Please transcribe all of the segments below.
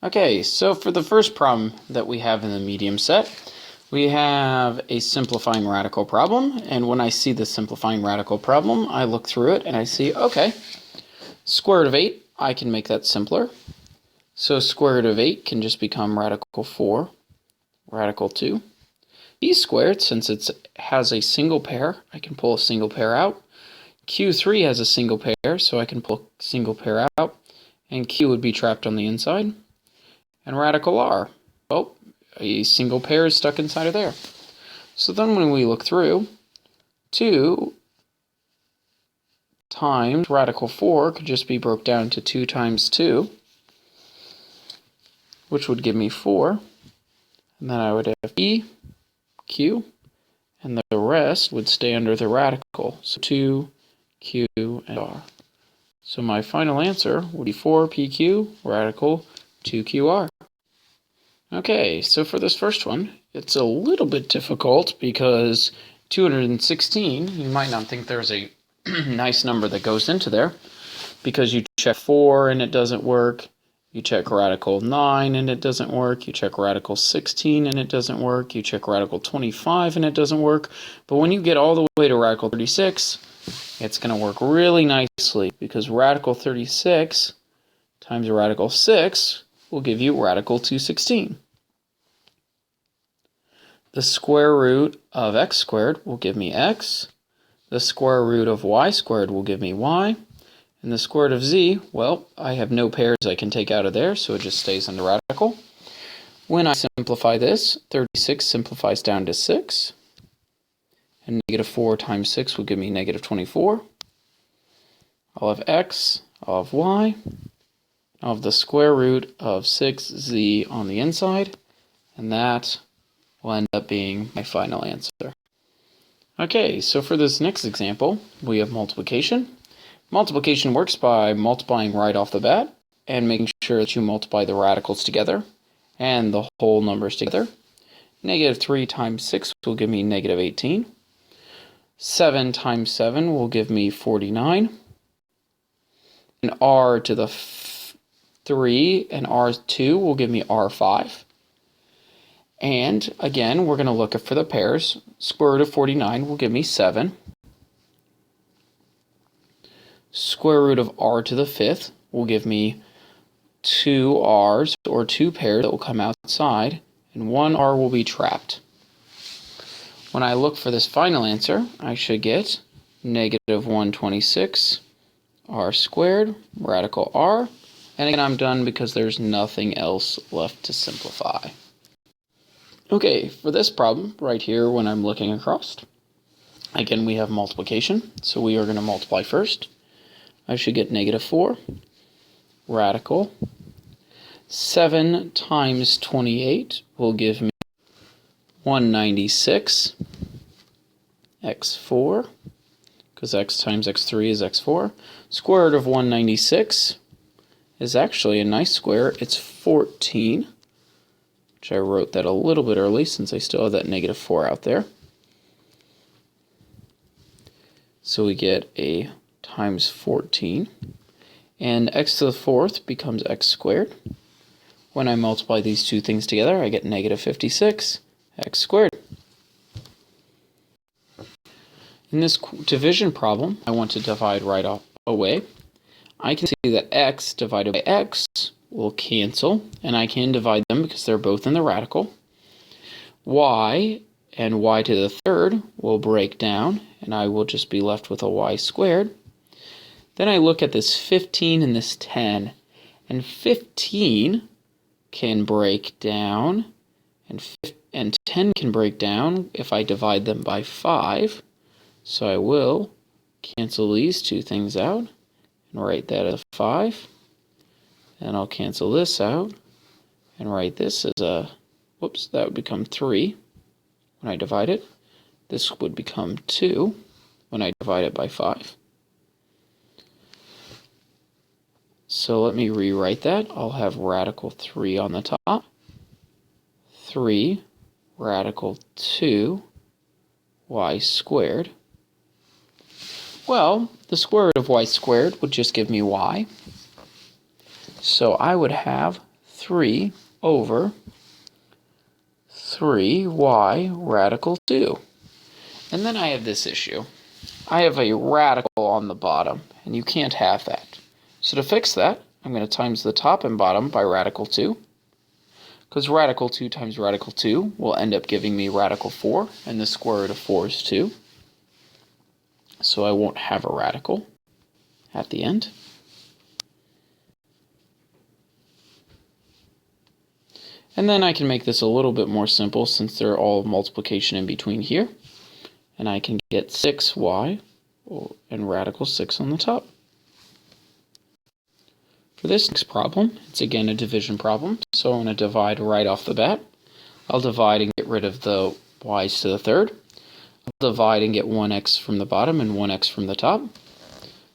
Okay, so for the first problem that we have in the medium set, we have a simplifying radical problem, and when I see the simplifying radical problem, I look through it and I see, okay, square root of 8, I can make that simpler. So square root of 8 can just become radical 4, radical 2. B squared, since it has a single pair, I can pull a single pair out. Q3 has a single pair, so I can pull a single pair out, and Q would be trapped on the inside. And radical r, well, a single pair is stuck inside of there. So then when we look through, 2 times radical 4 could just be broke down to 2 times 2, which would give me 4. And then I would have E, Q, and the rest would stay under the radical. So 2, Q, and R. So my final answer would be 4PQ radical 2QR. Okay, so for this first one, it's a little bit difficult because 216, you might not think there's a nice number that goes into there, because you check 4 and it doesn't work, you check radical 9 and it doesn't work, you check radical 16 and it doesn't work, you check radical 25 and it doesn't work, but when you get all the way to radical 36, it's going to work really nicely, because radical 36 times radical 6 will give you radical 216. The square root of x squared will give me x. The square root of y squared will give me y. And the square root of z, well, I have no pairs I can take out of there, so it just stays under radical. When I simplify this, 36 simplifies down to 6. And negative 4 times 6 will give me negative 24. I'll have x, I'll have y. I'll have the square root of 6z on the inside. And that will end up being my final answer. Okay, so for this next example, we have multiplication. Multiplication works by multiplying right off the bat and making sure that you multiply the radicals together and the whole numbers together. Negative 3 times 6 will give me negative 18. 7 times 7 will give me 49. And r to the 3 and r2 will give me r5. And again, we're going to look for the pairs. Square root of 49 will give me 7. Square root of r to the 5th will give me 2 r's, or 2 pairs that will come outside, and 1 r will be trapped. When I look for this final answer, I should get negative 126 r squared, radical r, and again I'm done because there's nothing else left to simplify. Okay, for this problem right here when I'm looking across, again we have multiplication, so we are going to multiply first. I should get negative 4, radical. 7 times 28 will give me 196, x4, because x times x3 is x4. Square root of 196 is actually a nice square. It's 14, which I wrote that a little bit early since I still have that negative 4 out there. So we get a times 14, and x to the 4th becomes x squared. When I multiply these two things together, I get negative 56 x squared. In this division problem, I want to divide right away. I can see that x divided by x will cancel, and I can divide them because they're both in the radical. Y and y to the 3rd will break down, and I will just be left with a y squared. Then I look at this 15 and this 10, and 15 can break down, and 10 can break down if I divide them by 5. So I will cancel these two things out and write that as 5. And I'll cancel this out and write this as a, whoops, that would become 3 when I divide it. This would become 2 when I divide it by 5. So let me rewrite that. I'll have radical 3 on the top. 3 radical 2 y squared. Well, the square root of y squared would just give me y. So I would have 3 over 3y radical 2. And then I have this issue. I have a radical on the bottom, and you can't have that. So to fix that, I'm going to times the top and bottom by radical 2. Because radical 2 times radical 2 will end up giving me radical 4, and the square root of 4 is 2. So I won't have a radical at the end. And then I can make this a little bit more simple since they're all multiplication in between here. And I can get 6y and radical 6 on the top. For this next problem, it's again a division problem, so I'm going to divide right off the bat. I'll divide and get rid of the y's to the third. I'll divide and get 1x from the bottom and 1x from the top.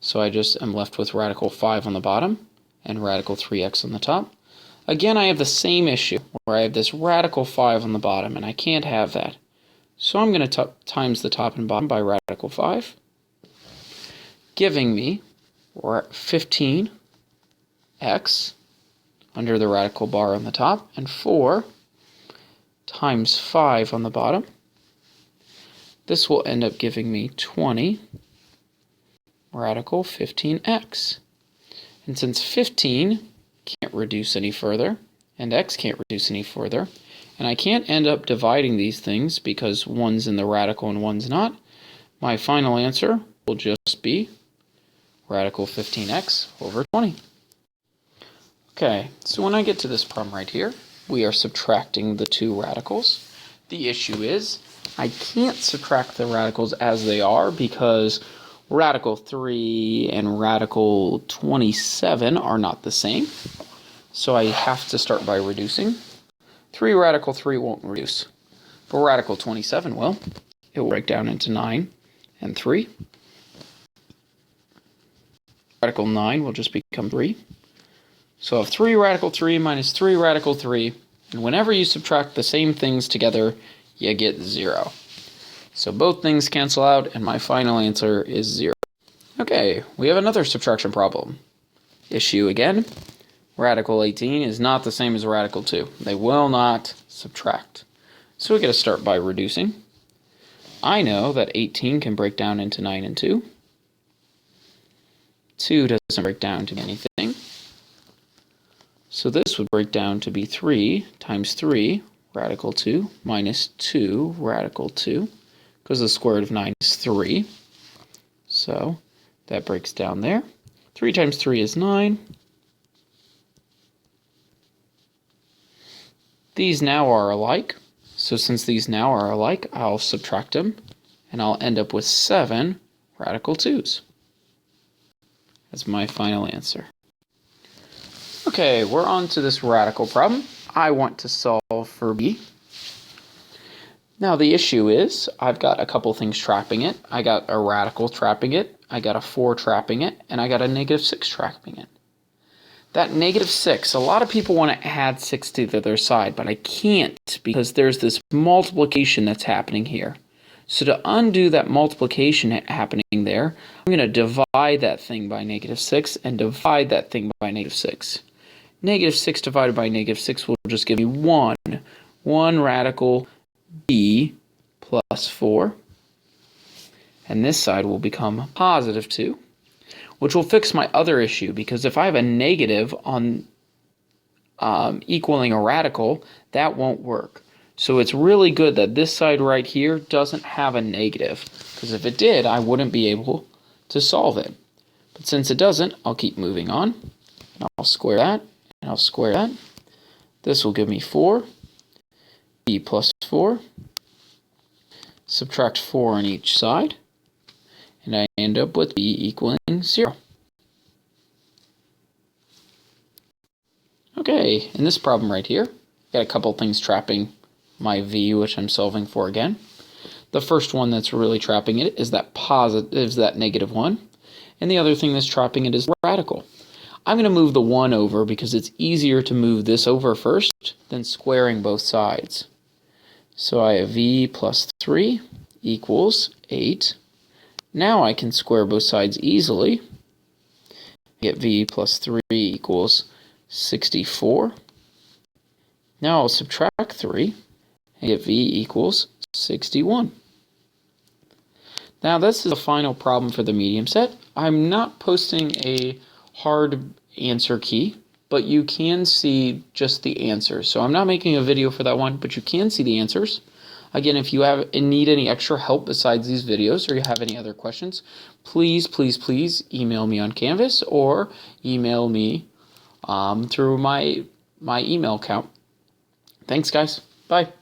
So I just am left with radical 5 on the bottom and radical 3x on the top. Again, I have the same issue where I have this radical 5 on the bottom, and I can't have that. So I'm going to times the top and bottom by radical 5, giving me 15x under the radical bar on the top, and 4 times 5 on the bottom. This will end up giving me 20 radical 15x. And since 15 can't reduce any further, and x can't reduce any further, and I can't end up dividing these things because one's in the radical and one's not, my final answer will just be radical 15x over 20. Okay, so when I get to this problem right here, we are subtracting the two radicals. The issue is I can't subtract the radicals as they are because radical 3 and radical 27 are not the same. So I have to start by reducing. 3 radical 3 won't reduce, but radical 27 will. It will break down into 9 and 3. Radical 9 will just become 3. So I have 3 radical 3 minus 3 radical 3, and whenever you subtract the same things together, you get 0. So both things cancel out, and my final answer is 0. Okay, we have another subtraction problem. Issue again. Radical 18 is not the same as radical 2. They will not subtract. So we got to start by reducing. I know that 18 can break down into 9 and 2. 2 doesn't break down to anything. So this would break down to be 3 times 3 radical 2 minus 2 radical 2, because the square root of 9 is 3. So that breaks down there. 3 times 3 is 9. These now are alike, so since these now are alike, I'll subtract them, and I'll end up with 7 radical 2's. That's my final answer. Okay, we're on to this radical problem. I want to solve for b. Now the issue is, I've got a couple things trapping it. I got a radical trapping it, I got a 4 trapping it, and I got a negative 6 trapping it. That negative 6, a lot of people want to add 6 to the other side, but I can't because there's this multiplication that's happening here. So to undo that multiplication happening there, I'm going to divide that thing by negative 6 and divide that thing by negative 6. Negative 6 divided by negative 6 will just give me 1. 1 radical b plus 4. And this side will become positive 2. Which will fix my other issue, because if I have a negative on equaling a radical, that won't work. So it's really good that this side right here doesn't have a negative, because if it did, I wouldn't be able to solve it. But since it doesn't, I'll keep moving on. And I'll square that, and I'll square that. This will give me 4, b plus 4. Subtract 4 on each side. And I end up with b equaling 0. Okay, in this problem right here, got a couple things trapping my v, which I'm solving for again. The first one that's really trapping it is that negative 1, and the other thing that's trapping it is radical. I'm going to move the 1 over because it's easier to move this over first than squaring both sides. So I have v plus 3 equals 8. Now I can square both sides easily. Get v plus 3 equals 64. Now I'll subtract 3 and get v equals 61. Now this is the final problem for the medium set. I'm not posting a hard answer key, but you can see just the answers. So I'm not making a video for that one, but you can see the answers. Again, if you need any extra help besides these videos, or you have any other questions, please email me on Canvas or email me through my email account. Thanks, guys. Bye.